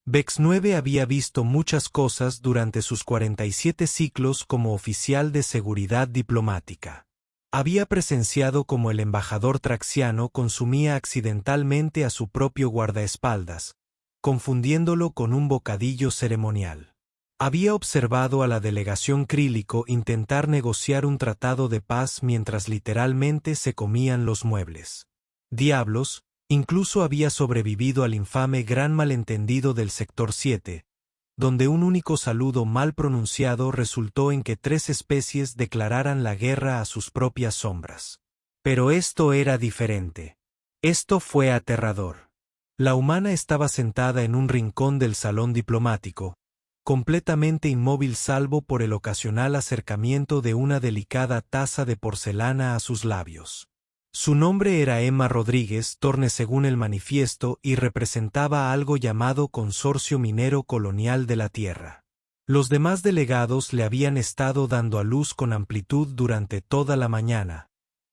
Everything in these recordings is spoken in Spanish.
Vex 9 había visto muchas cosas durante sus 47 ciclos como oficial de seguridad diplomática. Había presenciado cómo el embajador traxiano consumía accidentalmente a su propio guardaespaldas, confundiéndolo con un bocadillo ceremonial. Había observado a la delegación crílico intentar negociar un tratado de paz mientras literalmente se comían los muebles. Diablos, incluso había sobrevivido al infame gran malentendido del Sector 7, donde un único saludo mal pronunciado resultó en que 3 especies declararan la guerra a sus propias sombras. Pero esto era diferente. Esto fue aterrador. La humana estaba sentada en un rincón del salón diplomático, completamente inmóvil salvo por el ocasional acercamiento de una delicada taza de porcelana a sus labios. Su nombre era Emma Rodríguez Torne según el manifiesto y representaba algo llamado Consorcio Minero Colonial de la Tierra. Los demás delegados le habían estado dando a luz con amplitud durante toda la mañana,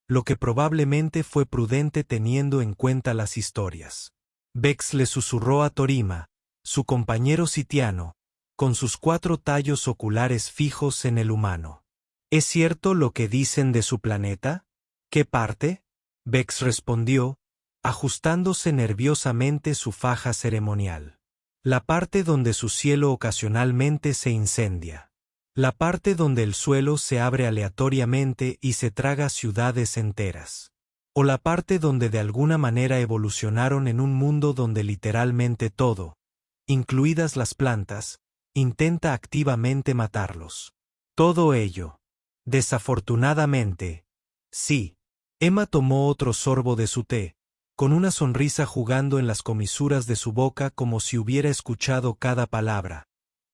lo que probablemente fue prudente teniendo en cuenta las historias. Vex le susurró a Torima, su compañero sitiano, con sus 4 tallos oculares fijos en el humano. ¿Es cierto lo que dicen de su planeta? ¿Qué parte? Vex respondió, ajustándose nerviosamente su faja ceremonial. La parte donde su cielo ocasionalmente se incendia. La parte donde el suelo se abre aleatoriamente y se traga ciudades enteras. O la parte donde de alguna manera evolucionaron en un mundo donde literalmente todo, incluidas las plantas, intenta activamente matarlos. Todo ello. Desafortunadamente, sí. Emma tomó otro sorbo de su té, con una sonrisa jugando en las comisuras de su boca como si hubiera escuchado cada palabra,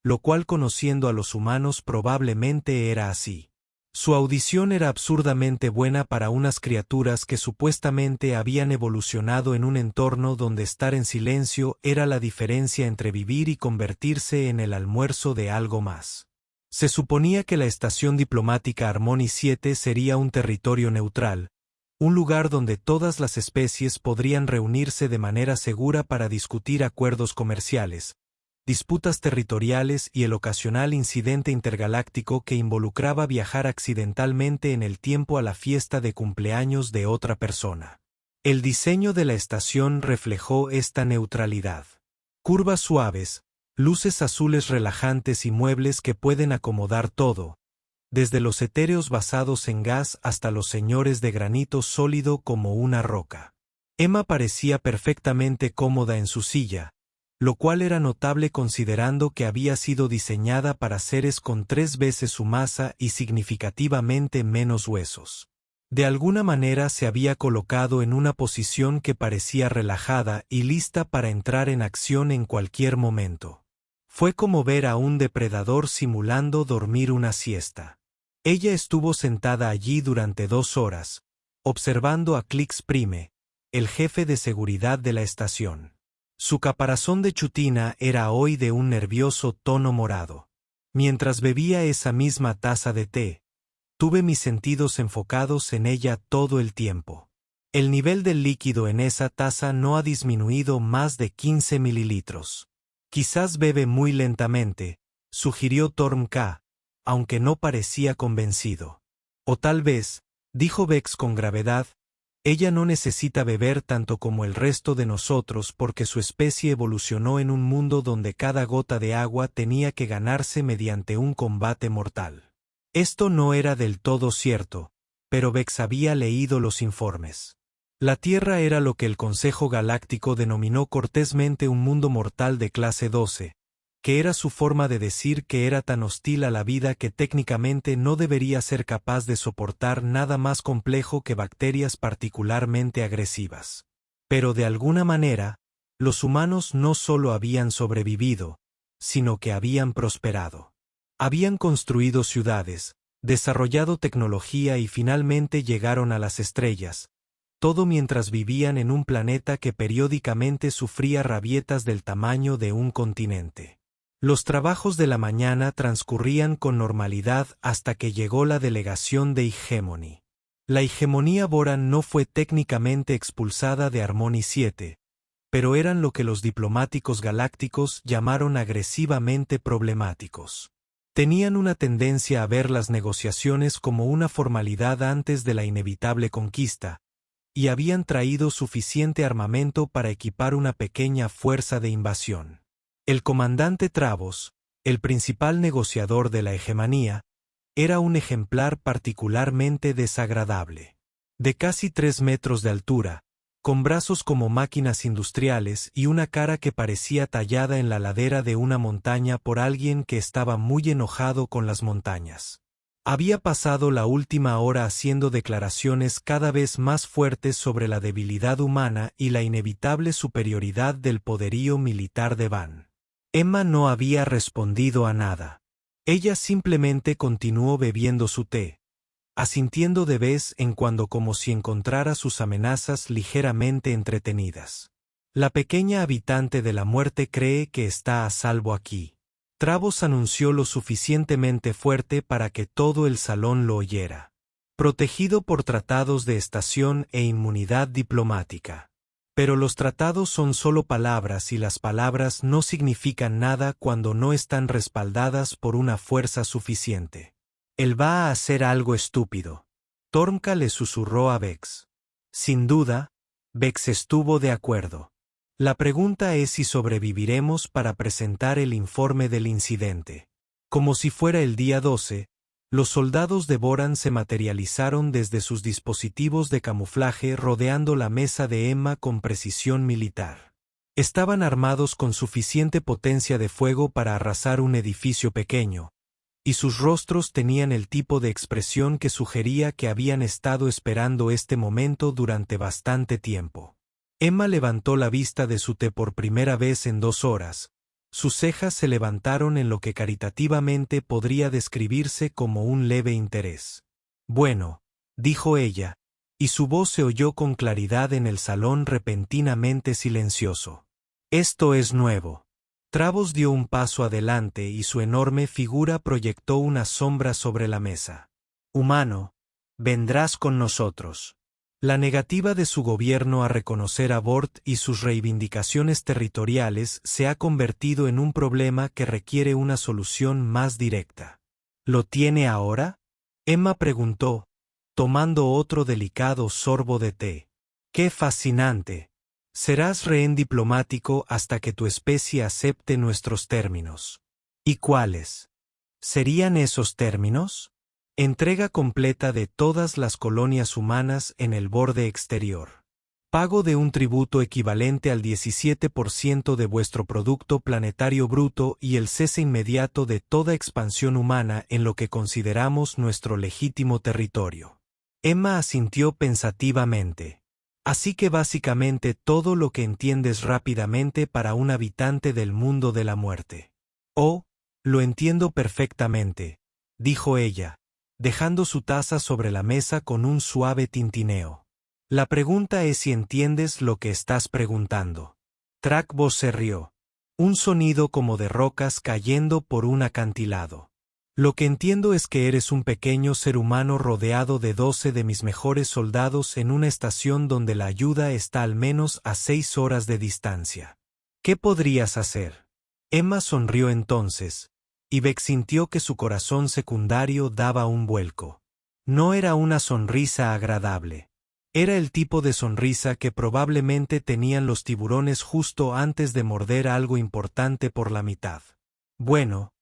lo cual conociendo a los humanos probablemente era así. Su audición era absurdamente buena para unas criaturas que supuestamente habían evolucionado en un entorno donde estar en silencio era la diferencia entre vivir y convertirse en el almuerzo de algo más. Se suponía que la estación diplomática Harmony 7 sería un territorio neutral, un lugar donde todas las especies podrían reunirse de manera segura para discutir acuerdos comerciales, disputas territoriales y el ocasional incidente intergaláctico que involucraba viajar accidentalmente en el tiempo a la fiesta de cumpleaños de otra persona. El diseño de la estación reflejó esta neutralidad. Curvas suaves, luces azules relajantes y muebles que pueden acomodar todo, desde los etéreos basados en gas hasta los señores de granito sólido como una roca. Emma parecía perfectamente cómoda en su silla, lo cual era notable considerando que había sido diseñada para seres con 3 veces su masa y significativamente menos huesos. De alguna manera se había colocado en una posición que parecía relajada y lista para entrar en acción en cualquier momento. Fue como ver a un depredador simulando dormir una siesta. Ella estuvo sentada allí durante 2 horas, observando a Klix Prime, el jefe de seguridad de la estación. Su caparazón de chutina era hoy de un nervioso tono morado. Mientras bebía esa misma taza de té, tuve mis sentidos enfocados en ella todo el tiempo. El nivel del líquido en esa taza no ha disminuido más de 15 mililitros. Quizás bebe muy lentamente, sugirió Torm K., aunque no parecía convencido. O tal vez, dijo Vex con gravedad, ella no necesita beber tanto como el resto de nosotros porque su especie evolucionó en un mundo donde cada gota de agua tenía que ganarse mediante un combate mortal. Esto no era del todo cierto, pero Vex había leído los informes. La Tierra era lo que el Consejo Galáctico denominó cortésmente un mundo mortal de clase 12, que era su forma de decir que era tan hostil a la vida que técnicamente no debería ser capaz de soportar nada más complejo que bacterias particularmente agresivas. Pero de alguna manera, los humanos no solo habían sobrevivido, sino que habían prosperado. Habían construido ciudades, desarrollado tecnología y finalmente llegaron a las estrellas, todo mientras vivían en un planeta que periódicamente sufría rabietas del tamaño de un continente. Los trabajos de la mañana transcurrían con normalidad hasta que llegó la delegación de Hegemony. La hegemonía Boran no fue técnicamente expulsada de Harmony 7, pero eran lo que los diplomáticos galácticos llamaron agresivamente problemáticos. Tenían una tendencia a ver las negociaciones como una formalidad antes de la inevitable conquista, y habían traído suficiente armamento para equipar una pequeña fuerza de invasión. El comandante Travos, el principal negociador de la hegemonía, era un ejemplar particularmente desagradable. De casi 3 metros de altura, con brazos como máquinas industriales y una cara que parecía tallada en la ladera de una montaña por alguien que estaba muy enojado con las montañas. Había pasado la última hora haciendo declaraciones cada vez más fuertes sobre la debilidad humana y la inevitable superioridad del poderío militar de Van. Emma no había respondido a nada. Ella simplemente continuó bebiendo su té, asintiendo de vez en cuando como si encontrara sus amenazas ligeramente entretenidas. La pequeña habitante de la muerte cree que está a salvo aquí. Travos anunció lo suficientemente fuerte para que todo el salón lo oyera. Protegido por tratados de estación e inmunidad diplomática. Pero los tratados son solo palabras y las palabras no significan nada cuando no están respaldadas por una fuerza suficiente. Él va a hacer algo estúpido. Tormca le susurró a Vex. Sin duda, Vex estuvo de acuerdo. La pregunta es si sobreviviremos para presentar el informe del incidente. Como si fuera el día 12, los soldados de Boran se materializaron desde sus dispositivos de camuflaje rodeando la mesa de Emma con precisión militar. Estaban armados con suficiente potencia de fuego para arrasar un edificio pequeño, y sus rostros tenían el tipo de expresión que sugería que habían estado esperando este momento durante bastante tiempo. Emma levantó la vista de su té por primera vez en 2 horas. Sus cejas se levantaron en lo que caritativamente podría describirse como un leve interés. Bueno, dijo ella, y su voz se oyó con claridad en el salón repentinamente silencioso. Esto es nuevo. Travos dio un paso adelante y su enorme figura proyectó una sombra sobre la mesa. Humano, vendrás con nosotros. La negativa de su gobierno a reconocer a Bort y sus reivindicaciones territoriales se ha convertido en un problema que requiere una solución más directa. ¿Lo tiene ahora? Emma preguntó, tomando otro delicado sorbo de té. ¡Qué fascinante! Serás rehén diplomático hasta que tu especie acepte nuestros términos. ¿Y cuáles? ¿Serían esos términos? Entrega completa de todas las colonias humanas en el borde exterior. Pago de un tributo equivalente al 17% de vuestro producto planetario bruto y el cese inmediato de toda expansión humana en lo que consideramos nuestro legítimo territorio. Emma asintió pensativamente. Así que básicamente todo lo que entiendes rápidamente para un habitante del mundo de la muerte. Oh, lo entiendo perfectamente, dijo ella, dejando su taza sobre la mesa con un suave tintineo. La pregunta es si entiendes lo que estás preguntando. Trakvos se rió. Un sonido como de rocas cayendo por un acantilado. Lo que entiendo es que eres un pequeño ser humano rodeado de 12 de mis mejores soldados en una estación donde la ayuda está al menos a 6 horas de distancia. ¿Qué podrías hacer? Emma sonrió entonces, y Vex sintió que su corazón secundario daba un vuelco. No era una sonrisa agradable. Era el tipo de sonrisa que probablemente tenían los tiburones justo antes de morder algo importante por la mitad. Bueno,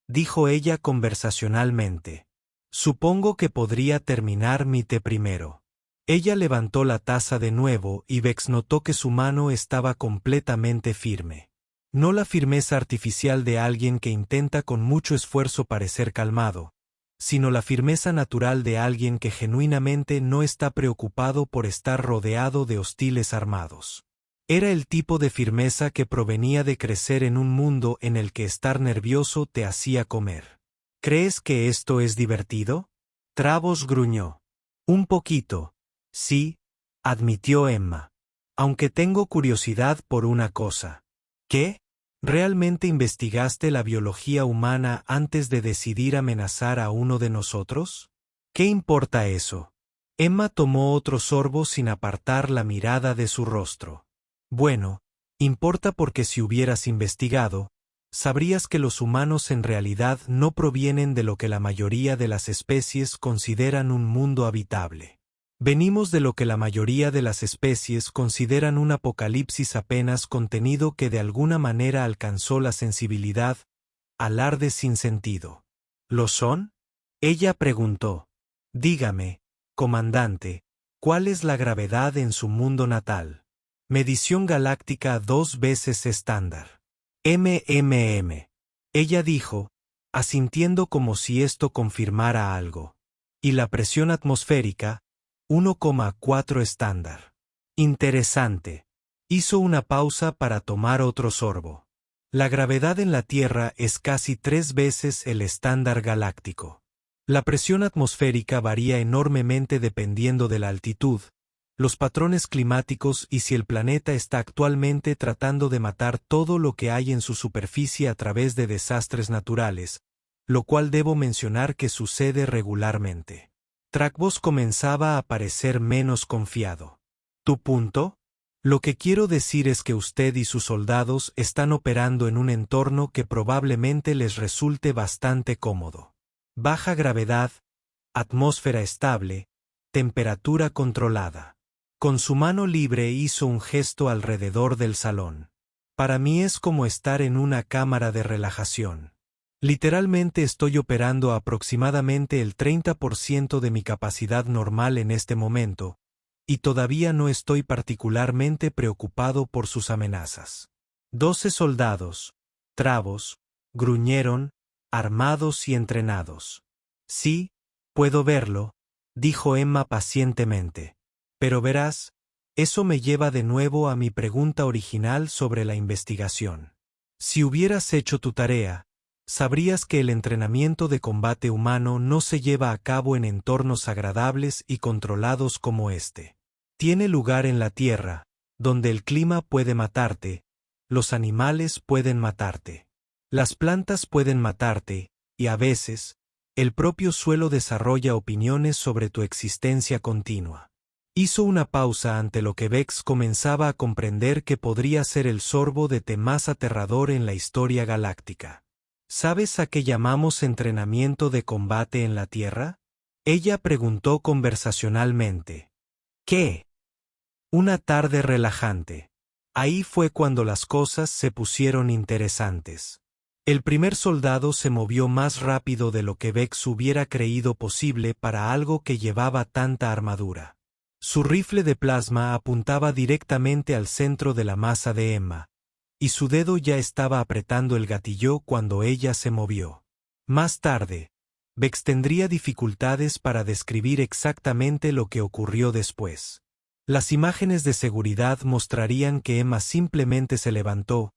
dijo ella conversacionalmente. Supongo que podría terminar mi té primero. Ella levantó la taza de nuevo y Vex notó que su mano estaba completamente firme. No la firmeza artificial de alguien que intenta con mucho esfuerzo parecer calmado, sino la firmeza natural de alguien que genuinamente no está preocupado por estar rodeado de hostiles armados. Era el tipo de firmeza que provenía de crecer en un mundo en el que estar nervioso te hacía comer. ¿Crees que esto es divertido? Travos gruñó. Un poquito, sí, admitió Emma. Aunque tengo curiosidad por una cosa. ¿Qué? ¿Realmente investigaste la biología humana antes de decidir amenazar a uno de nosotros? ¿Qué importa eso? Emma tomó otro sorbo sin apartar la mirada de su rostro. Bueno, Importa porque si hubieras investigado, sabrías que los humanos en realidad no provienen de lo que la mayoría de las especies consideran un mundo habitable. Venimos de lo que la mayoría de las especies consideran un apocalipsis apenas contenido que de alguna manera alcanzó la sensibilidad, alardes sin sentido. ¿Lo son? Ella preguntó. Dígame, comandante, ¿cuál es la gravedad en su mundo natal? Medición galáctica 2 veces estándar. MMM. Ella dijo, asintiendo como si esto confirmara algo. Y la presión atmosférica, 1,4 estándar. Interesante. Hizo una pausa para tomar otro sorbo. La gravedad en la Tierra es casi 3 veces el estándar galáctico. La presión atmosférica varía enormemente dependiendo de la altitud, los patrones climáticos y si el planeta está actualmente tratando de matar todo lo que hay en su superficie a través de desastres naturales, lo cual debo mencionar que sucede regularmente. Trackboss comenzaba a parecer menos confiado. ¿Tu punto? Lo que quiero decir es que usted y sus soldados están operando en un entorno que probablemente les resulte bastante cómodo. Baja gravedad, atmósfera estable, temperatura controlada. Con su mano libre hizo un gesto alrededor del salón. Para mí es como estar en una cámara de relajación. Literalmente estoy operando aproximadamente el 30% de mi capacidad normal en este momento, y todavía no estoy particularmente preocupado por sus amenazas. 12 soldados, trabos, gruñeron, armados y entrenados. Sí, puedo verlo, dijo Emma pacientemente. Pero verás, eso me lleva de nuevo a mi pregunta original sobre la investigación. Si hubieras hecho tu tarea, sabrías que el entrenamiento de combate humano no se lleva a cabo en entornos agradables y controlados como este. Tiene lugar en la Tierra, donde el clima puede matarte, los animales pueden matarte, las plantas pueden matarte, y a veces, el propio suelo desarrolla opiniones sobre tu existencia continua. Hizo una pausa ante lo que Vex comenzaba a comprender que podría ser el sorbo de té más aterrador en la historia galáctica. ¿Sabes a qué llamamos entrenamiento de combate en la Tierra? Ella preguntó conversacionalmente. ¿Qué? Una tarde relajante. Ahí fue cuando las cosas se pusieron interesantes. El primer soldado se movió más rápido de lo que Vex hubiera creído posible para algo que llevaba tanta armadura. Su rifle de plasma apuntaba directamente al centro de la masa de Emma, y su dedo ya estaba apretando el gatillo cuando ella se movió. Más tarde, Vex tendría dificultades para describir exactamente lo que ocurrió después. Las imágenes de seguridad mostrarían que Emma simplemente se levantó,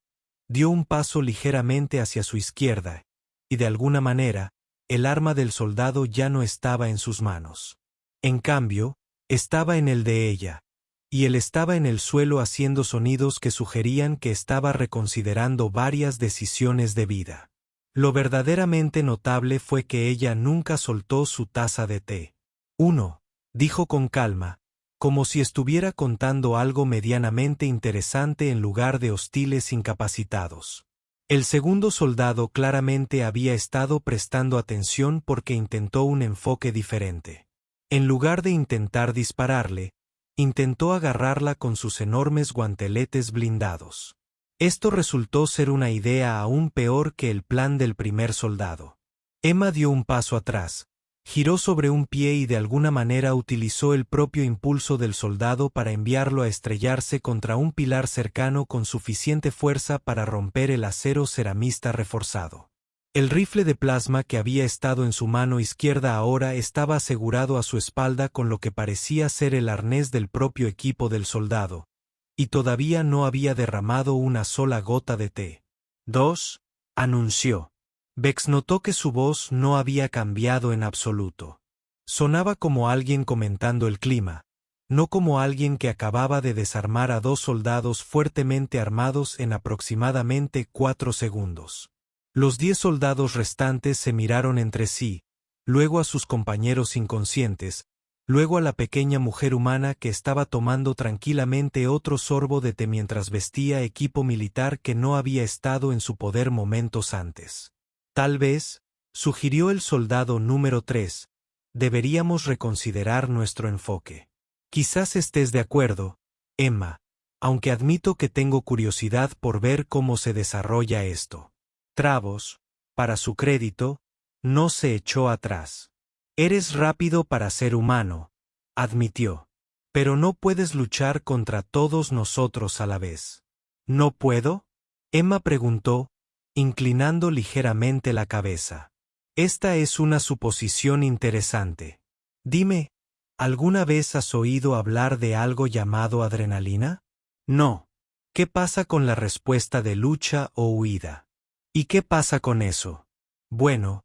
dio un paso ligeramente hacia su izquierda, y de alguna manera, el arma del soldado ya no estaba en sus manos. En cambio, estaba en el de ella, y él estaba en el suelo haciendo sonidos que sugerían que estaba reconsiderando varias decisiones de vida. Lo verdaderamente notable fue que ella nunca soltó su taza de té. Uno, dijo con calma, como si estuviera contando algo medianamente interesante en lugar de hostiles incapacitados. El segundo soldado claramente había estado prestando atención porque intentó un enfoque diferente. En lugar de intentar dispararle, intentó agarrarla con sus enormes guanteletes blindados. Esto resultó ser una idea aún peor que el plan del primer soldado. Emma dio un paso atrás, giró sobre un pie y de alguna manera utilizó el propio impulso del soldado para enviarlo a estrellarse contra un pilar cercano con suficiente fuerza para romper el acero ceramista reforzado. El rifle de plasma que había estado en su mano izquierda ahora estaba asegurado a su espalda con lo que parecía ser el arnés del propio equipo del soldado, y todavía no había derramado una sola gota de té. 2, anunció. Vex notó que su voz no había cambiado en absoluto. Sonaba como alguien comentando el clima, no como alguien que acababa de desarmar a 2 soldados fuertemente armados en aproximadamente 4 segundos. Los 10 soldados restantes se miraron entre sí, luego a sus compañeros inconscientes, luego a la pequeña mujer humana que estaba tomando tranquilamente otro sorbo de té mientras vestía equipo militar que no había estado en su poder momentos antes. Tal vez, sugirió el soldado número 3, deberíamos reconsiderar nuestro enfoque. Quizás estés de acuerdo, Emma, aunque admito que tengo curiosidad por ver cómo se desarrolla esto. Travos, para su crédito, no se echó atrás. Eres rápido para ser humano, admitió. Pero no puedes luchar contra todos nosotros a la vez. ¿No puedo? Emma preguntó, inclinando ligeramente la cabeza. Esta es una suposición interesante. Dime, ¿alguna vez has oído hablar de algo llamado adrenalina? No. ¿Qué pasa con la respuesta de lucha o huida? ¿Y qué pasa con eso? Bueno,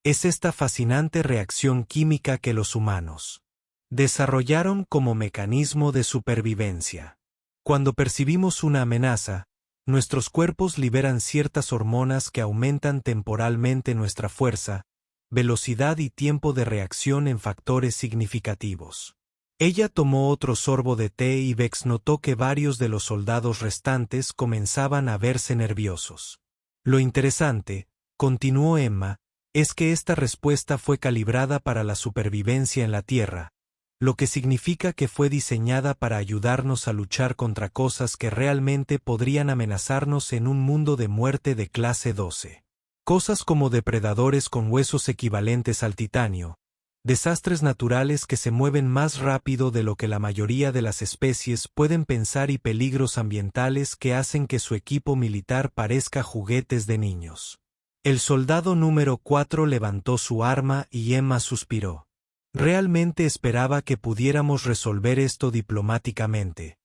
es esta fascinante reacción química que los humanos desarrollaron como mecanismo de supervivencia. Cuando percibimos una amenaza, nuestros cuerpos liberan ciertas hormonas que aumentan temporalmente nuestra fuerza, velocidad y tiempo de reacción en factores significativos. Ella tomó otro sorbo de té y Bex notó que varios de los soldados restantes comenzaban a verse nerviosos. Lo interesante, continuó Emma, es que esta respuesta fue calibrada para la supervivencia en la Tierra, lo que significa que fue diseñada para ayudarnos a luchar contra cosas que realmente podrían amenazarnos en un mundo de muerte de clase 12. Cosas como depredadores con huesos equivalentes al titanio, desastres naturales que se mueven más rápido de lo que la mayoría de las especies pueden pensar y peligros ambientales que hacen que su equipo militar parezca juguetes de niños. El soldado número 4 levantó su arma y Emma suspiró. Realmente esperaba que pudiéramos resolver esto diplomáticamente,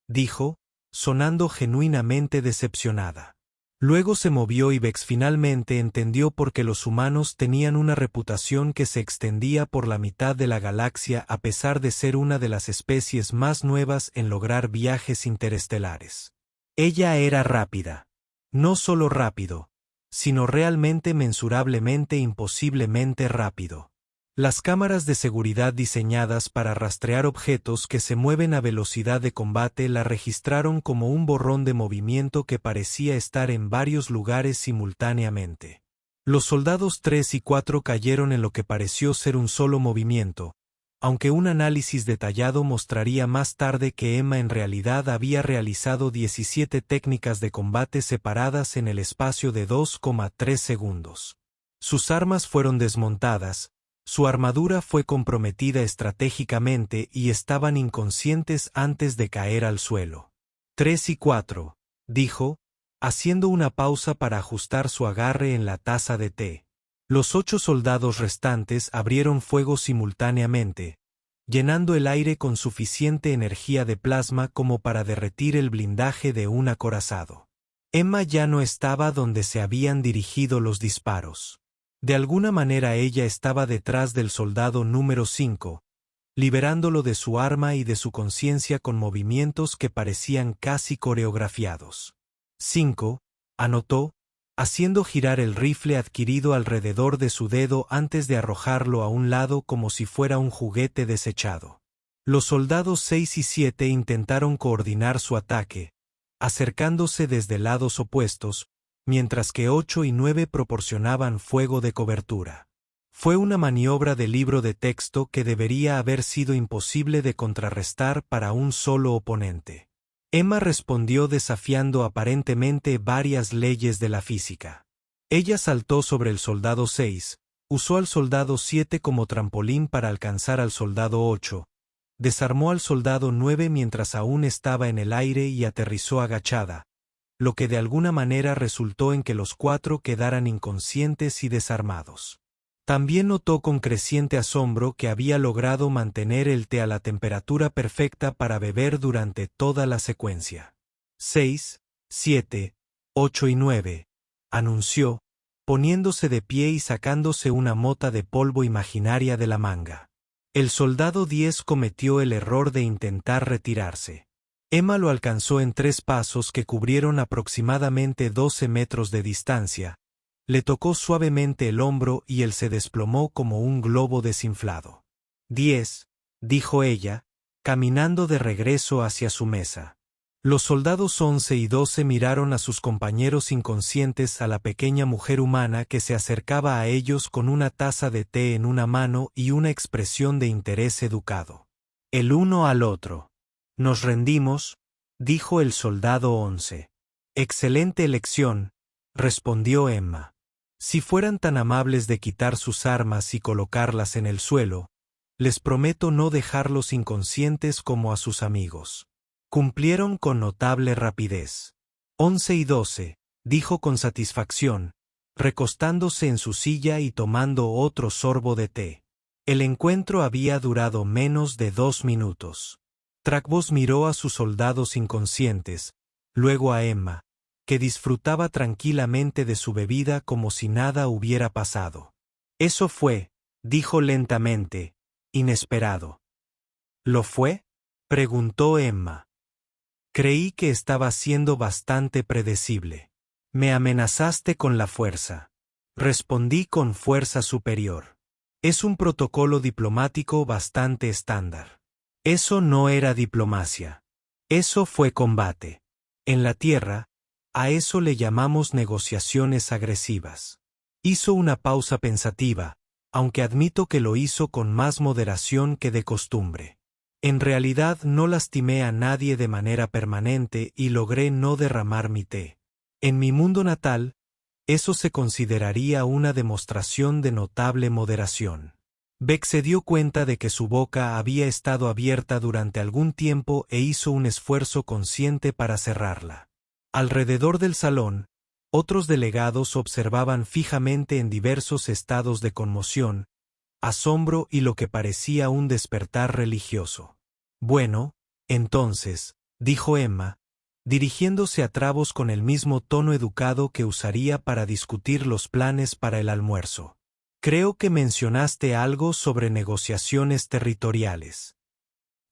dijo, sonando genuinamente decepcionada. Luego se movió y Bex finalmente entendió por qué los humanos tenían una reputación que se extendía por la mitad de la galaxia a pesar de ser una de las especies más nuevas en lograr viajes interestelares. Ella era rápida. No solo rápido, sino realmente mensurablemente imposiblemente rápido. Las cámaras de seguridad diseñadas para rastrear objetos que se mueven a velocidad de combate la registraron como un borrón de movimiento que parecía estar en varios lugares simultáneamente. Los soldados 3 y 4 cayeron en lo que pareció ser un solo movimiento, aunque un análisis detallado mostraría más tarde que Emma en realidad había realizado 17 técnicas de combate separadas en el espacio de 2,3 segundos. Sus armas fueron desmontadas, su armadura fue comprometida estratégicamente y estaban inconscientes antes de caer al suelo. 3 y 4, dijo, haciendo una pausa para ajustar su agarre en la taza de té. Los 8 soldados restantes abrieron fuego simultáneamente, llenando el aire con suficiente energía de plasma como para derretir el blindaje de un acorazado. Emma ya no estaba donde se habían dirigido los disparos. De alguna manera ella estaba detrás del soldado número 5, liberándolo de su arma y de su conciencia con movimientos que parecían casi coreografiados. 5, anotó, haciendo girar el rifle adquirido alrededor de su dedo antes de arrojarlo a un lado como si fuera un juguete desechado. Los soldados 6 y 7 intentaron coordinar su ataque, acercándose desde lados opuestos, mientras que 8 y 9 proporcionaban fuego de cobertura. Fue una maniobra de libro de texto que debería haber sido imposible de contrarrestar para un solo oponente. Emma respondió desafiando aparentemente varias leyes de la física. Ella saltó sobre el soldado 6, usó al soldado 7 como trampolín para alcanzar al soldado 8, desarmó al soldado 9 mientras aún estaba en el aire y aterrizó agachada, lo que de alguna manera resultó en que los 4 quedaran inconscientes y desarmados. También notó con creciente asombro que había logrado mantener el té a la temperatura perfecta para beber durante toda la secuencia. 6, 7, 8 y 9, anunció, poniéndose de pie y sacándose una mota de polvo imaginaria de la manga. El soldado 10 cometió el error de intentar retirarse. Emma lo alcanzó en 3 pasos que cubrieron aproximadamente 12 metros de distancia, le tocó suavemente el hombro y él se desplomó como un globo desinflado. 10, dijo ella, caminando de regreso hacia su mesa. Los soldados 11 y 12 miraron a sus compañeros inconscientes, a la pequeña mujer humana que se acercaba a ellos con una taza de té en una mano y una expresión de interés educado. El uno al otro. Nos rendimos, dijo el soldado 11. Excelente elección, respondió Emma. Si fueran tan amables de quitar sus armas y colocarlas en el suelo, les prometo no dejarlos inconscientes como a sus amigos. Cumplieron con notable rapidez. 11 y 12, dijo con satisfacción, recostándose en su silla y tomando otro sorbo de té. El encuentro había durado menos de 2 minutos. Trackbos miró a sus soldados inconscientes, luego a Emma, que disfrutaba tranquilamente de su bebida como si nada hubiera pasado. Eso fue, dijo lentamente, inesperado. ¿Lo fue? Preguntó Emma. Creí que estaba siendo bastante predecible. Me amenazaste con la fuerza. Respondí con fuerza superior. Es un protocolo diplomático bastante estándar. Eso no era diplomacia. Eso fue combate. En la tierra, a eso le llamamos negociaciones agresivas. Hizo una pausa pensativa, aunque admito que lo hizo con más moderación que de costumbre. En realidad no lastimé a nadie de manera permanente y logré no derramar mi té. En mi mundo natal, eso se consideraría una demostración de notable moderación. Beck se dio cuenta de que su boca había estado abierta durante algún tiempo e hizo un esfuerzo consciente para cerrarla. Alrededor del salón, otros delegados observaban fijamente en diversos estados de conmoción, asombro y lo que parecía un despertar religioso. Bueno, entonces, dijo Emma, dirigiéndose a Travos con el mismo tono educado que usaría para discutir los planes para el almuerzo. Creo que mencionaste algo sobre negociaciones territoriales.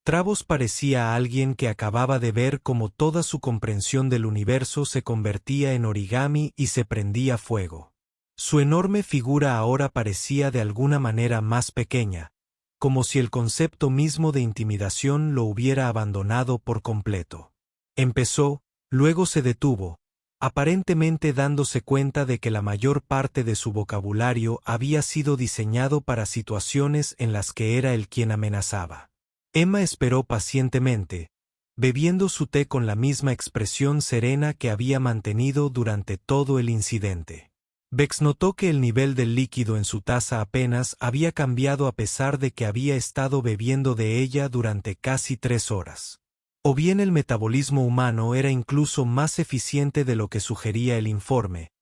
Travos parecía alguien que acababa de ver cómo toda su comprensión del universo se convertía en origami y se prendía fuego. Su enorme figura ahora parecía de alguna manera más pequeña, como si el concepto mismo de intimidación lo hubiera abandonado por completo. Empezó, luego se detuvo, aparentemente dándose cuenta de que la mayor parte de su vocabulario había sido diseñado para situaciones en las que era él quien amenazaba. Emma esperó pacientemente, bebiendo su té con la misma expresión serena que había mantenido durante todo el incidente. Bex notó que el nivel del líquido en su taza apenas había cambiado a pesar de que había estado bebiendo de ella durante casi 3 horas. O bien el metabolismo humano era incluso más eficiente de lo que sugería el informe,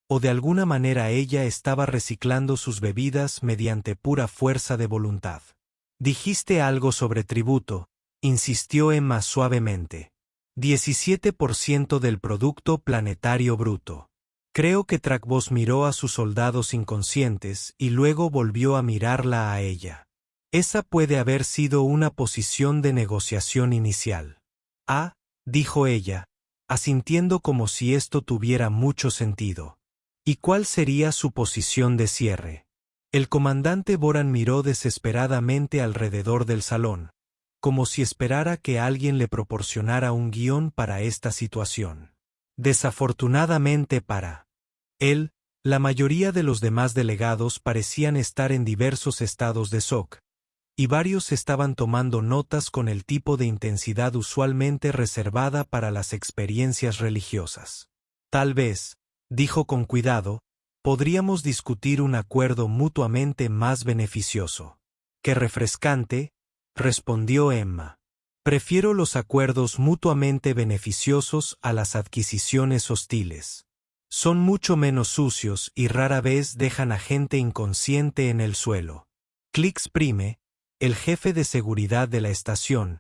o de alguna manera ella estaba reciclando sus bebidas mediante pura fuerza de voluntad. Dijiste algo sobre tributo, insistió Emma suavemente. 17% del Producto Planetario Bruto. Creo que Trackbos miró a sus soldados inconscientes y luego volvió a mirarla a ella. Esa puede haber sido una posición de negociación inicial. Ah, dijo ella, asintiendo como si esto tuviera mucho sentido. ¿Y cuál sería su posición de cierre? El comandante Boran miró desesperadamente alrededor del salón, como si esperara que alguien le proporcionara un guión para esta situación. Desafortunadamente para él, la mayoría de los demás delegados parecían estar en diversos estados de shock, y varios estaban tomando notas con el tipo de intensidad usualmente reservada para las experiencias religiosas. Tal vez, dijo con cuidado, podríamos discutir un acuerdo mutuamente más beneficioso. ¡Qué refrescante!, respondió Emma. Prefiero los acuerdos mutuamente beneficiosos a las adquisiciones hostiles. Son mucho menos sucios y rara vez dejan a gente inconsciente en el suelo. Klix Prime, el jefe de seguridad de la estación,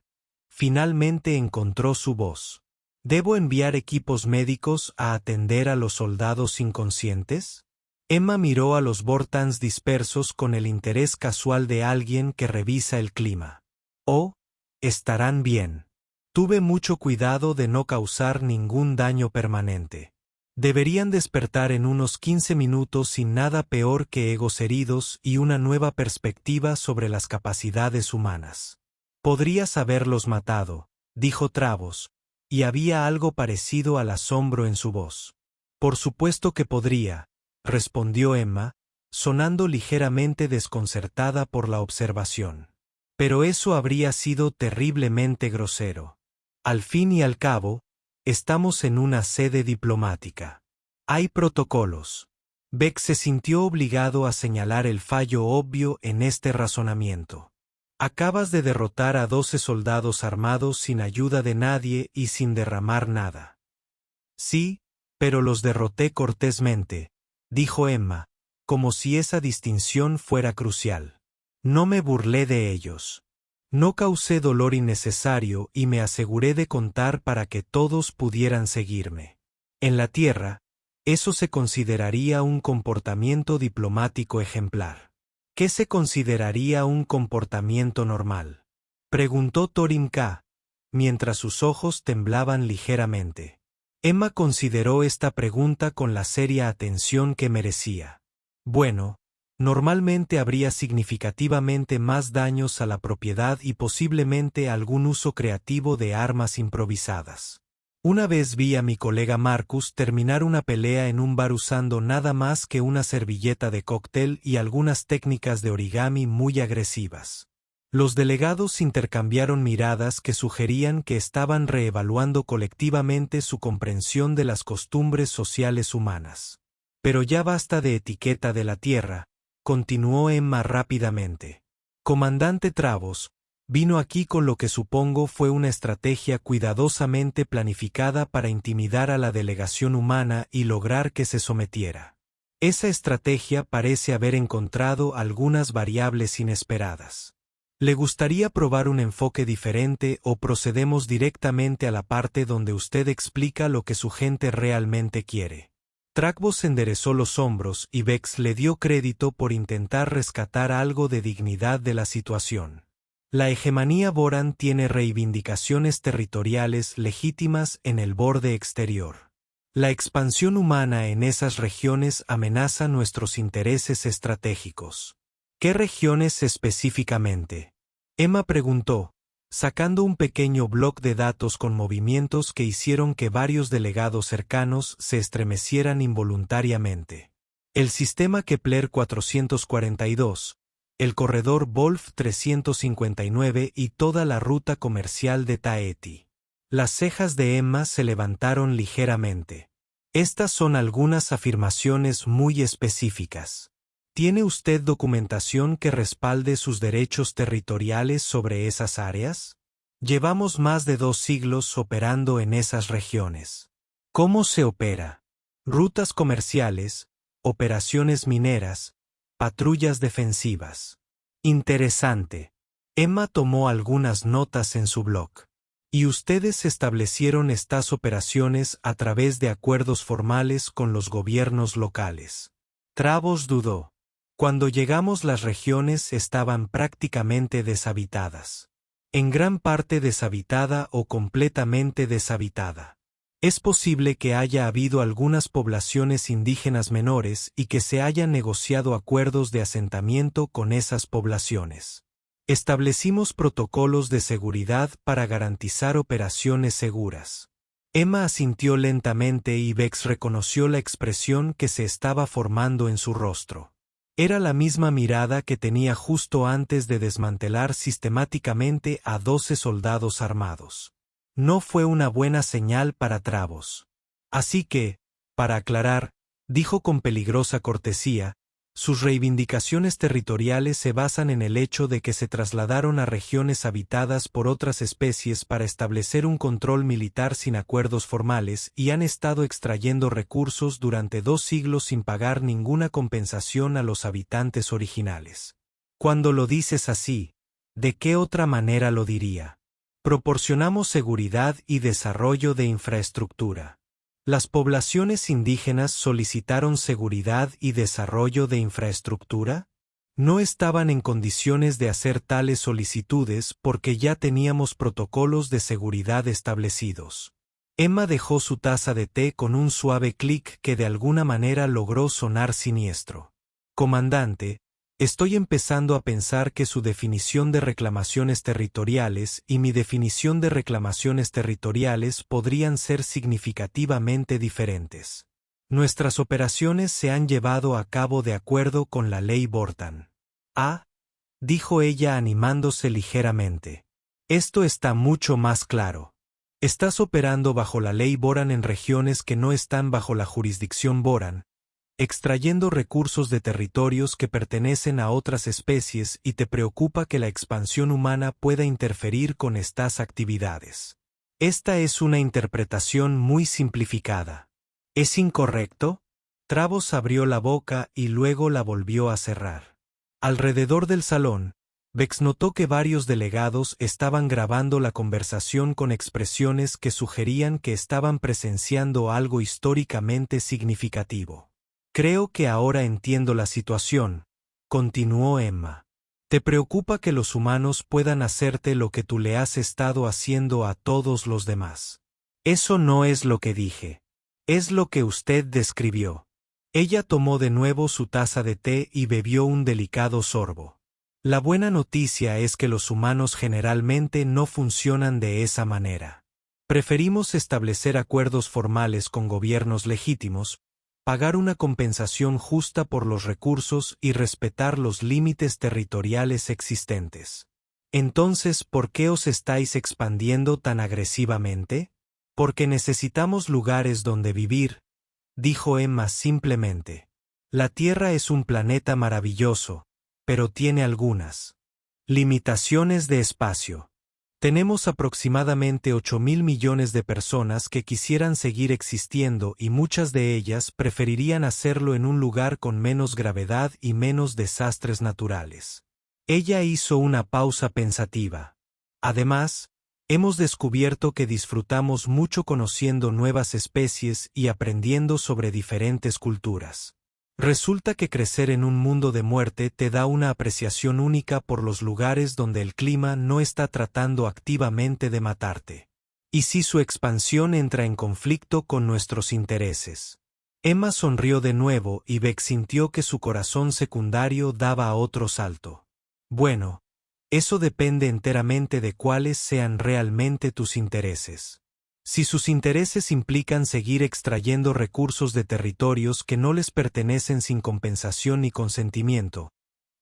finalmente encontró su voz. ¿Debo enviar equipos médicos a atender a los soldados inconscientes? Emma miró a los Vortans dispersos con el interés casual de alguien que revisa el clima. Oh, estarán bien. Tuve mucho cuidado de no causar ningún daño permanente. Deberían despertar en unos 15 minutos sin nada peor que egos heridos y una nueva perspectiva sobre las capacidades humanas. Podrías haberlos matado, dijo Travos, y había algo parecido al asombro en su voz. Por supuesto que podría, respondió Emma, sonando ligeramente desconcertada por la observación. Pero eso habría sido terriblemente grosero. Al fin y al cabo, estamos en una sede diplomática. Hay protocolos. Beck se sintió obligado a señalar el fallo obvio en este razonamiento. Acabas de derrotar a 12 soldados armados sin ayuda de nadie y sin derramar nada. Sí, pero los derroté cortésmente, dijo Emma, como si esa distinción fuera crucial. No me burlé de ellos. No causé dolor innecesario y me aseguré de contar para que todos pudieran seguirme. En la tierra, eso se consideraría un comportamiento diplomático ejemplar. ¿Qué se consideraría un comportamiento normal? Preguntó Thorin K, mientras sus ojos temblaban ligeramente. Emma consideró esta pregunta con la seria atención que merecía. Bueno, normalmente habría significativamente más daños a la propiedad y posiblemente algún uso creativo de armas improvisadas. Una vez vi a mi colega Marcus terminar una pelea en un bar usando nada más que una servilleta de cóctel y algunas técnicas de origami muy agresivas. Los delegados intercambiaron miradas que sugerían que estaban reevaluando colectivamente su comprensión de las costumbres sociales humanas. Pero ya basta de etiqueta de la tierra, continuó Emma rápidamente. Comandante Travos, vino aquí con lo que supongo fue una estrategia cuidadosamente planificada para intimidar a la delegación humana y lograr que se sometiera. Esa estrategia parece haber encontrado algunas variables inesperadas. ¿Le gustaría probar un enfoque diferente o procedemos directamente a la parte donde usted explica lo que su gente realmente quiere? Travos enderezó los hombros y Vex le dio crédito por intentar rescatar algo de dignidad de la situación. La hegemonía Voran tiene reivindicaciones territoriales legítimas en el borde exterior. La expansión humana en esas regiones amenaza nuestros intereses estratégicos. ¿Qué regiones específicamente? Emma preguntó, sacando un pequeño bloc de datos con movimientos que hicieron que varios delegados cercanos se estremecieran involuntariamente. El sistema Kepler 442, el corredor Wolf 359 y toda la ruta comercial de Taeti. Las cejas de Emma se levantaron ligeramente. Estas son algunas afirmaciones muy específicas. ¿Tiene usted documentación que respalde sus derechos territoriales sobre esas áreas? Llevamos más de 2 siglos operando en esas regiones. ¿Cómo se opera? Rutas comerciales, operaciones mineras, patrullas defensivas. Interesante. Emma tomó algunas notas en su blog. ¿Y ustedes establecieron estas operaciones a través de acuerdos formales con los gobiernos locales? Travos dudó. Cuando llegamos las regiones estaban prácticamente deshabitadas. En gran parte deshabitada o completamente deshabitada. Es posible que haya habido algunas poblaciones indígenas menores y que se hayan negociado acuerdos de asentamiento con esas poblaciones. Establecimos protocolos de seguridad para garantizar operaciones seguras. Emma asintió lentamente y Vex reconoció la expresión que se estaba formando en su rostro. Era la misma mirada que tenía justo antes de desmantelar sistemáticamente a 12 soldados armados. No fue una buena señal para Travos. Así que, para aclarar, dijo con peligrosa cortesía, sus reivindicaciones territoriales se basan en el hecho de que se trasladaron a regiones habitadas por otras especies para establecer un control militar sin acuerdos formales y han estado extrayendo recursos durante 2 siglos sin pagar ninguna compensación a los habitantes originales. Cuando lo dices así, ¿de qué otra manera lo diría? Proporcionamos seguridad y desarrollo de infraestructura. ¿Las poblaciones indígenas solicitaron seguridad y desarrollo de infraestructura? No estaban en condiciones de hacer tales solicitudes porque ya teníamos protocolos de seguridad establecidos. Emma dejó su taza de té con un suave clic que de alguna manera logró sonar siniestro. Comandante, Estoy empezando a pensar que su definición de reclamaciones territoriales y mi definición de reclamaciones territoriales podrían ser significativamente diferentes. Nuestras operaciones se han llevado a cabo de acuerdo con la ley Bortan. Ah, dijo ella animándose ligeramente. Esto está mucho más claro. Estás operando bajo la ley Boran en regiones que no están bajo la jurisdicción Boran, extrayendo recursos de territorios que pertenecen a otras especies y te preocupa que la expansión humana pueda interferir con estas actividades. Esta es una interpretación muy simplificada. ¿Es incorrecto? Travos abrió la boca y luego la volvió a cerrar. Alrededor del salón, Bex notó que varios delegados estaban grabando la conversación con expresiones que sugerían que estaban presenciando algo históricamente significativo. Creo que ahora entiendo la situación, continuó Emma. Te preocupa que los humanos puedan hacerte lo que tú le has estado haciendo a todos los demás. Eso no es lo que dije. Es lo que usted describió. Ella tomó de nuevo su taza de té y bebió un delicado sorbo. La buena noticia es que los humanos generalmente no funcionan de esa manera. Preferimos establecer acuerdos formales con gobiernos legítimos, pagar una compensación justa por los recursos y respetar los límites territoriales existentes. Entonces, ¿por qué os estáis expandiendo tan agresivamente? Porque necesitamos lugares donde vivir, dijo Emma simplemente. La Tierra es un planeta maravilloso, pero tiene algunas limitaciones de espacio. Tenemos aproximadamente 8.000 millones de personas que quisieran seguir existiendo y muchas de ellas preferirían hacerlo en un lugar con menos gravedad y menos desastres naturales. Ella hizo una pausa pensativa. Además, hemos descubierto que disfrutamos mucho conociendo nuevas especies y aprendiendo sobre diferentes culturas. Resulta que crecer en un mundo de muerte te da una apreciación única por los lugares donde el clima no está tratando activamente de matarte. ¿Y si su expansión entra en conflicto con nuestros intereses? Emma sonrió de nuevo y Beck sintió que su corazón secundario daba otro salto. Bueno, eso depende enteramente de cuáles sean realmente tus intereses. Si sus intereses implican seguir extrayendo recursos de territorios que no les pertenecen sin compensación ni consentimiento,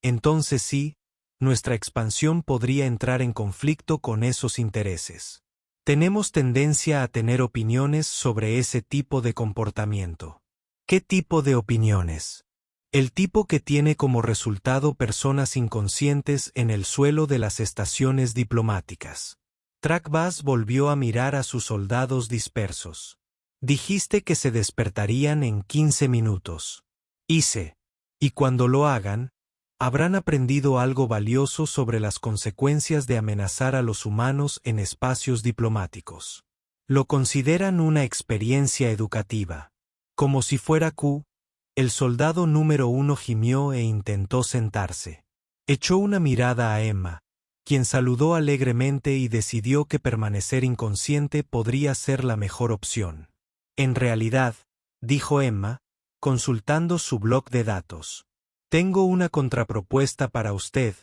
entonces sí, nuestra expansión podría entrar en conflicto con esos intereses. Tenemos tendencia a tener opiniones sobre ese tipo de comportamiento. ¿Qué tipo de opiniones? El tipo que tiene como resultado personas inconscientes en el suelo de las estaciones diplomáticas. Trakvas volvió a mirar a sus soldados dispersos. Dijiste que se despertarían en 15 minutos. Y cuando lo hagan, habrán aprendido algo valioso sobre las consecuencias de amenazar a los humanos en espacios diplomáticos. Lo consideran una experiencia educativa. Como si fuera Q, el soldado número 1 gimió e intentó sentarse. Echó una mirada a Emma, quien saludó alegremente y decidió que permanecer inconsciente podría ser la mejor opción. En realidad, dijo Emma, consultando su bloc de datos. Tengo una contrapropuesta para usted,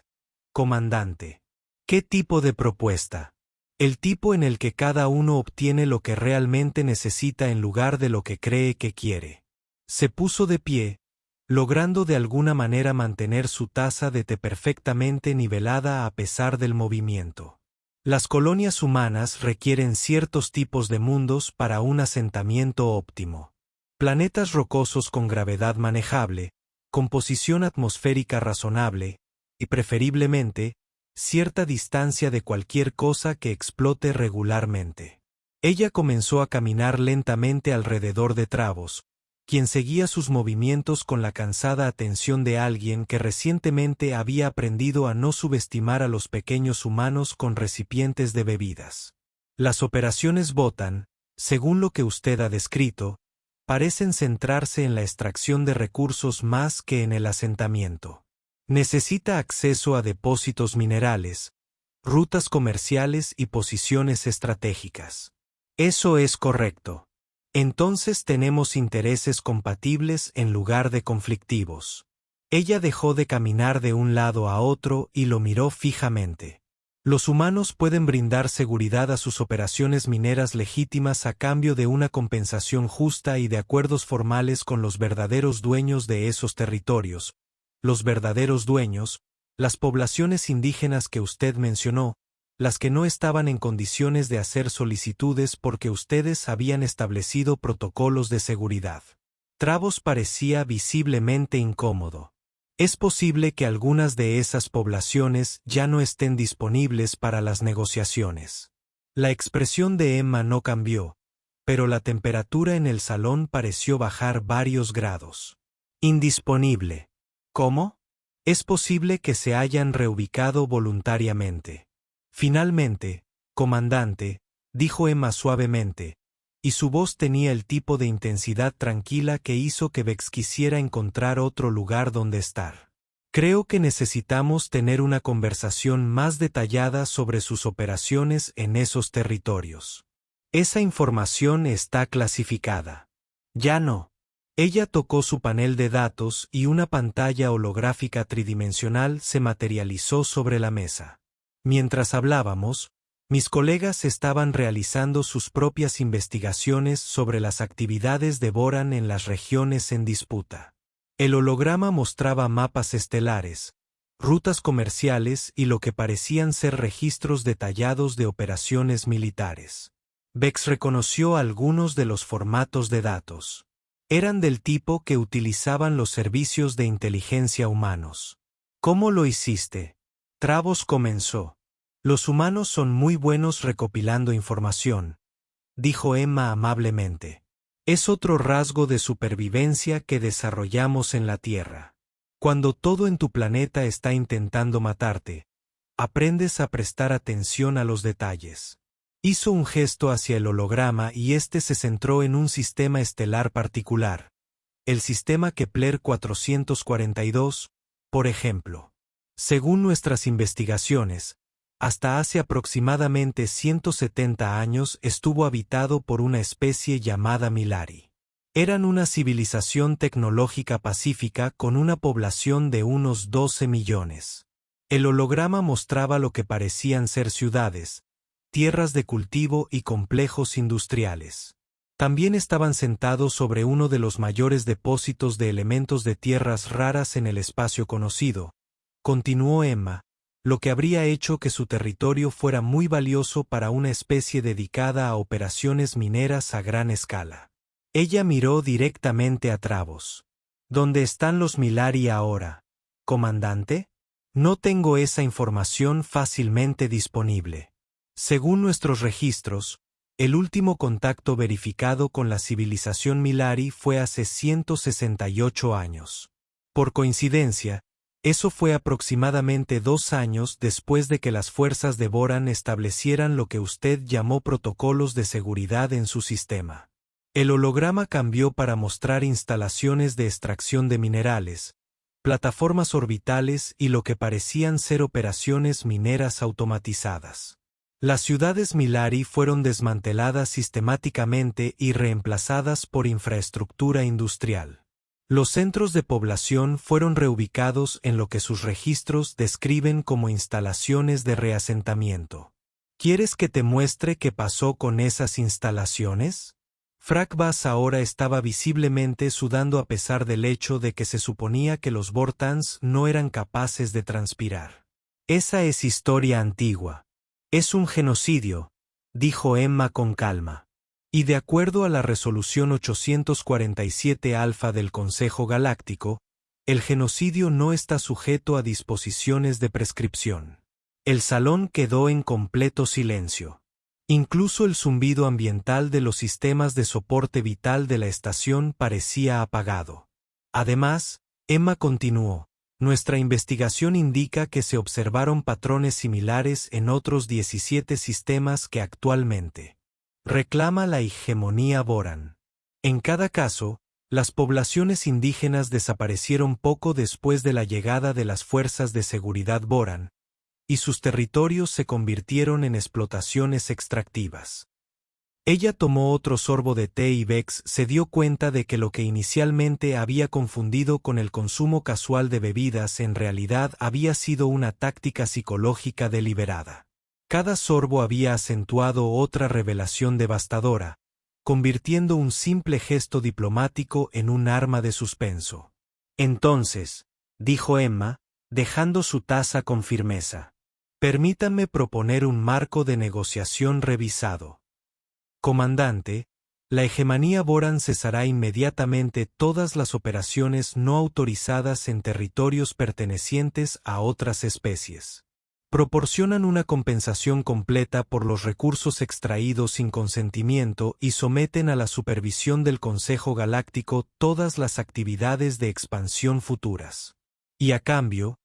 comandante. ¿Qué tipo de propuesta? El tipo en el que cada uno obtiene lo que realmente necesita en lugar de lo que cree que quiere. Se puso de pie, logrando de alguna manera mantener su taza de té perfectamente nivelada a pesar del movimiento. Las colonias humanas requieren ciertos tipos de mundos para un asentamiento óptimo. Planetas rocosos con gravedad manejable, composición atmosférica razonable, y preferiblemente, cierta distancia de cualquier cosa que explote regularmente. Ella comenzó a caminar lentamente alrededor de Travos, quien seguía sus movimientos con la cansada atención de alguien que recientemente había aprendido a no subestimar a los pequeños humanos con recipientes de bebidas. Las operaciones Botan, según lo que usted ha descrito, parecen centrarse en la extracción de recursos más que en el asentamiento. Necesita acceso a depósitos minerales, rutas comerciales y posiciones estratégicas. Eso es correcto. Entonces tenemos intereses compatibles en lugar de conflictivos. Ella dejó de caminar de un lado a otro y lo miró fijamente. Los humanos pueden brindar seguridad a sus operaciones mineras legítimas a cambio de una compensación justa y de acuerdos formales con los verdaderos dueños de esos territorios. Los verdaderos dueños, las poblaciones indígenas que usted mencionó, las que no estaban en condiciones de hacer solicitudes porque ustedes habían establecido protocolos de seguridad. Travos parecía visiblemente incómodo. Es posible que algunas de esas poblaciones ya no estén disponibles para las negociaciones. La expresión de Emma no cambió, pero la temperatura en el salón pareció bajar varios grados. Indisponible. ¿Cómo? Es posible que se hayan reubicado voluntariamente. Finalmente, comandante, dijo Emma suavemente, y su voz tenía el tipo de intensidad tranquila que hizo que Bex quisiera encontrar otro lugar donde estar. Creo que necesitamos tener una conversación más detallada sobre sus operaciones en esos territorios. Esa información está clasificada. Ya no. Ella tocó su panel de datos y una pantalla holográfica tridimensional se materializó sobre la mesa. Mientras hablábamos, mis colegas estaban realizando sus propias investigaciones sobre las actividades de Boran en las regiones en disputa. El holograma mostraba mapas estelares, rutas comerciales y lo que parecían ser registros detallados de operaciones militares. Bex reconoció algunos de los formatos de datos. Eran del tipo que utilizaban los servicios de inteligencia humanos. ¿Cómo lo hiciste? Travos comenzó. Los humanos son muy buenos recopilando información, dijo Emma amablemente. Es otro rasgo de supervivencia que desarrollamos en la Tierra. Cuando todo en tu planeta está intentando matarte, aprendes a prestar atención a los detalles. Hizo un gesto hacia el holograma y este se centró en un sistema estelar particular, el sistema Kepler 442, por ejemplo. Según nuestras investigaciones, hasta hace aproximadamente 170 años estuvo habitado por una especie llamada Milari. Eran una civilización tecnológica pacífica con una población de unos 12 millones. El holograma mostraba lo que parecían ser ciudades, tierras de cultivo y complejos industriales. También estaban sentados sobre uno de los mayores depósitos de elementos de tierras raras en el espacio conocido, continuó Emma, lo que habría hecho que su territorio fuera muy valioso para una especie dedicada a operaciones mineras a gran escala. Ella miró directamente a Travos. ¿Dónde están los Milari ahora, comandante? No tengo esa información fácilmente disponible. Según nuestros registros, el último contacto verificado con la civilización Milari fue hace 168 años. Por coincidencia, eso fue aproximadamente 2 años después de que las fuerzas de Boran establecieran lo que usted llamó protocolos de seguridad en su sistema. El holograma cambió para mostrar instalaciones de extracción de minerales, plataformas orbitales y lo que parecían ser operaciones mineras automatizadas. Las ciudades Milari fueron desmanteladas sistemáticamente y reemplazadas por infraestructura industrial. Los centros de población fueron reubicados en lo que sus registros describen como instalaciones de reasentamiento. ¿Quieres que te muestre qué pasó con esas instalaciones? Fragbas ahora estaba visiblemente sudando a pesar del hecho de que se suponía que los Vortans no eran capaces de transpirar. Esa es historia antigua. Es un genocidio, dijo Emma con calma. Y de acuerdo a la resolución 847 alfa del Consejo Galáctico, el genocidio no está sujeto a disposiciones de prescripción. El salón quedó en completo silencio. Incluso el zumbido ambiental de los sistemas de soporte vital de la estación parecía apagado. Además, Emma continuó, nuestra investigación indica que se observaron patrones similares en otros 17 sistemas que actualmente reclama la hegemonía Boran. En cada caso, las poblaciones indígenas desaparecieron poco después de la llegada de las fuerzas de seguridad Boran, y sus territorios se convirtieron en explotaciones extractivas. Ella tomó otro sorbo de té y Vex se dio cuenta de que lo que inicialmente había confundido con el consumo casual de bebidas en realidad había sido una táctica psicológica deliberada. Cada sorbo había acentuado otra revelación devastadora, convirtiendo un simple gesto diplomático en un arma de suspenso. Entonces, dijo Emma, dejando su taza con firmeza, permítanme proponer un marco de negociación revisado. Comandante, la hegemonía Boran cesará inmediatamente todas las operaciones no autorizadas en territorios pertenecientes a otras especies. Proporcionan una compensación completa por los recursos extraídos sin consentimiento y someten a la supervisión del Consejo Galáctico todas las actividades de expansión futuras. Y a cambio,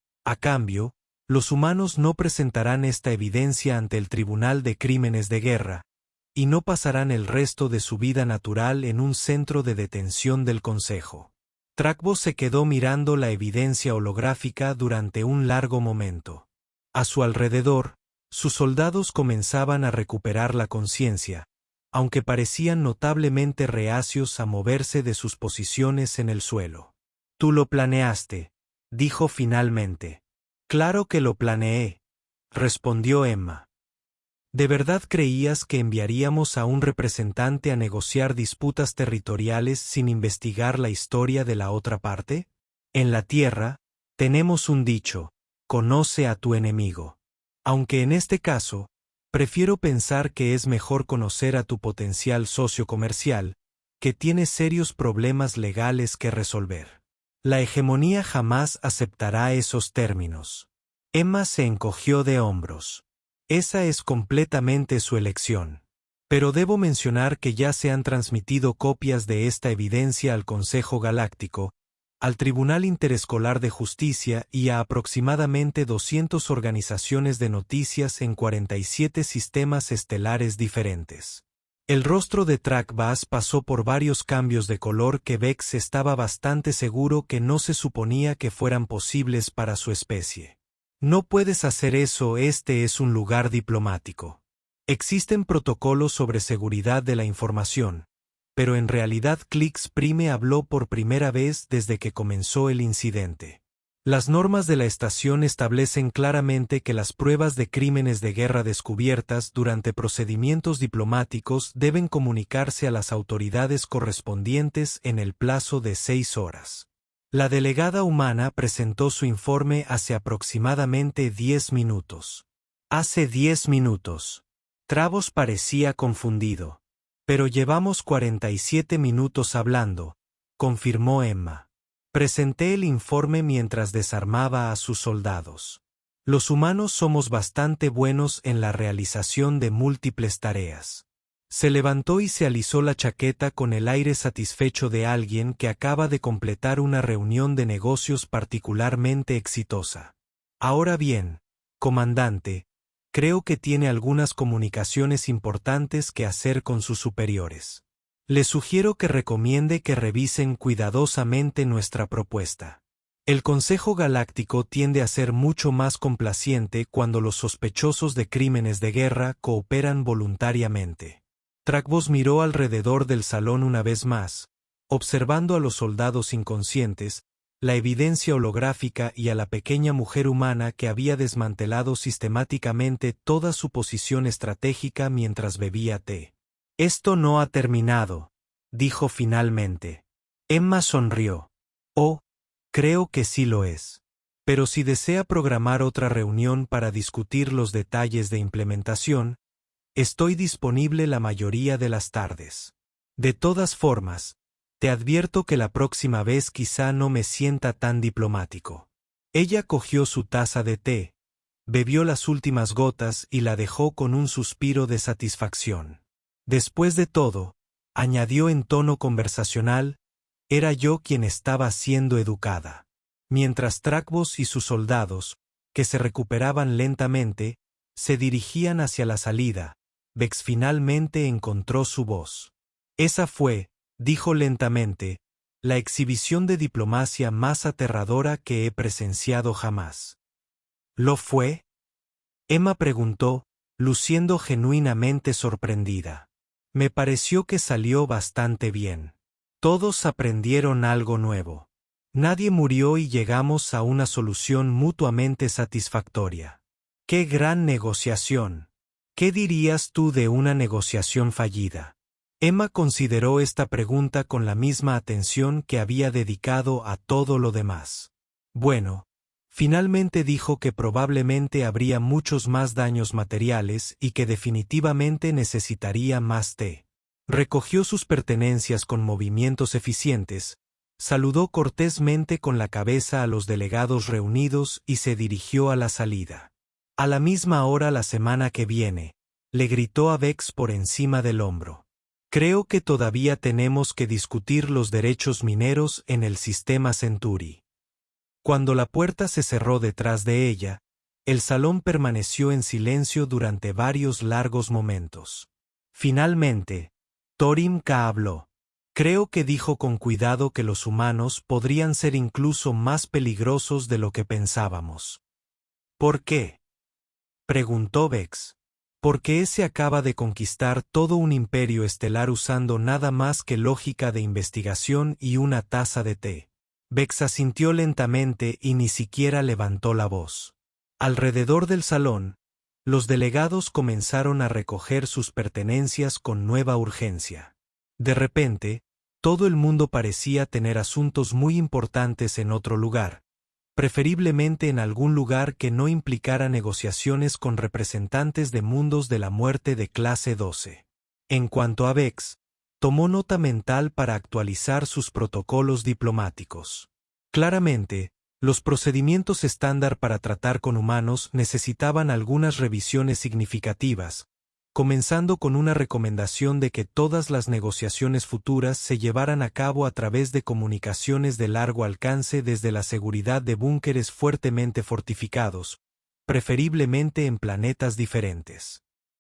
los humanos no presentarán esta evidencia ante el Tribunal de Crímenes de Guerra, y no pasarán el resto de su vida natural en un centro de detención del Consejo. Trackbos se quedó mirando la evidencia holográfica durante un largo momento. A su alrededor, sus soldados comenzaban a recuperar la conciencia, aunque parecían notablemente reacios a moverse de sus posiciones en el suelo. «Tú lo planeaste», dijo finalmente. «Claro que lo planeé», respondió Emma. ¿De verdad creías que enviaríamos a un representante a negociar disputas territoriales sin investigar la historia de la otra parte? En la Tierra, tenemos un dicho: conoce a tu enemigo. Aunque en este caso, prefiero pensar que es mejor conocer a tu potencial socio comercial, que tiene serios problemas legales que resolver. La hegemonía jamás aceptará esos términos. Emma se encogió de hombros. Esa es completamente su elección. Pero debo mencionar que ya se han transmitido copias de esta evidencia al Consejo Galáctico, al Tribunal Interescolar de Justicia y a aproximadamente 200 organizaciones de noticias en 47 sistemas estelares diferentes. El rostro de Trackbas pasó por varios cambios de color que Vex estaba bastante seguro que no se suponía que fueran posibles para su especie. No puedes hacer eso, este es un lugar diplomático. Existen protocolos sobre seguridad de la información, pero en realidad Clicks Prime habló por primera vez desde que comenzó el incidente. Las normas de la estación establecen claramente que las pruebas de crímenes de guerra descubiertas durante procedimientos diplomáticos deben comunicarse a las autoridades correspondientes en el plazo de 6 horas. La delegada humana presentó su informe hace aproximadamente 10 minutos. Hace 10 minutos. Travos parecía confundido. Pero llevamos 47 minutos hablando, confirmó Emma. Presenté el informe mientras desarmaba a sus soldados. Los humanos somos bastante buenos en la realización de múltiples tareas. Se levantó y se alisó la chaqueta con el aire satisfecho de alguien que acaba de completar una reunión de negocios particularmente exitosa. Ahora bien, comandante, creo que tiene algunas comunicaciones importantes que hacer con sus superiores. Le sugiero que recomiende que revisen cuidadosamente nuestra propuesta. El Consejo Galáctico tiende a ser mucho más complaciente cuando los sospechosos de crímenes de guerra cooperan voluntariamente. Trackbos miró alrededor del salón una vez más, observando a los soldados inconscientes, la evidencia holográfica y a la pequeña mujer humana que había desmantelado sistemáticamente toda su posición estratégica mientras bebía té. «Esto no ha terminado», dijo finalmente. Emma sonrió. «Oh, creo que sí lo es. Pero si desea programar otra reunión para discutir los detalles de implementación, estoy disponible la mayoría de las tardes. De todas formas, te advierto que la próxima vez quizá no me sienta tan diplomático». Ella cogió su taza de té, bebió las últimas gotas y la dejó con un suspiro de satisfacción. «Después de todo», añadió en tono conversacional, «era yo quien estaba siendo educada». Mientras Trackbos y sus soldados, que se recuperaban lentamente, se dirigían hacia la salida, Vex finalmente encontró su voz. «Esa fue», dijo lentamente, «la exhibición de diplomacia más aterradora que he presenciado jamás». «¿Lo fue?», Emma preguntó, luciendo genuinamente sorprendida. Me pareció que salió bastante bien. Todos aprendieron algo nuevo. Nadie murió y llegamos a una solución mutuamente satisfactoria. ¡Qué gran negociación! ¿Qué dirías tú de una negociación fallida? Emma consideró esta pregunta con la misma atención que había dedicado a todo lo demás. Bueno, finalmente dijo que probablemente habría muchos más daños materiales y que definitivamente necesitaría más té. Recogió sus pertenencias con movimientos eficientes, saludó cortésmente con la cabeza a los delegados reunidos y se dirigió a la salida. A la misma hora la semana que viene, le gritó a Vex por encima del hombro. Creo que todavía tenemos que discutir los derechos mineros en el sistema Centuri. Cuando la puerta se cerró detrás de ella, el salón permaneció en silencio durante varios largos momentos. Finalmente, Thorin K. habló. Creo que dijo con cuidado que los humanos podrían ser incluso más peligrosos de lo que pensábamos. ¿Por qué?, preguntó Vex. Porque ese acaba de conquistar todo un imperio estelar usando nada más que lógica de investigación y una taza de té. Vex asintió lentamente y ni siquiera levantó la voz. Alrededor del salón, los delegados comenzaron a recoger sus pertenencias con nueva urgencia. De repente, todo el mundo parecía tener asuntos muy importantes en otro lugar, preferiblemente en algún lugar que no implicara negociaciones con representantes de mundos de la muerte de clase 12. En cuanto a Vex, tomó nota mental para actualizar sus protocolos diplomáticos. Claramente, los procedimientos estándar para tratar con humanos necesitaban algunas revisiones significativas, comenzando con una recomendación de que todas las negociaciones futuras se llevaran a cabo a través de comunicaciones de largo alcance desde la seguridad de búnkeres fuertemente fortificados, preferiblemente en planetas diferentes.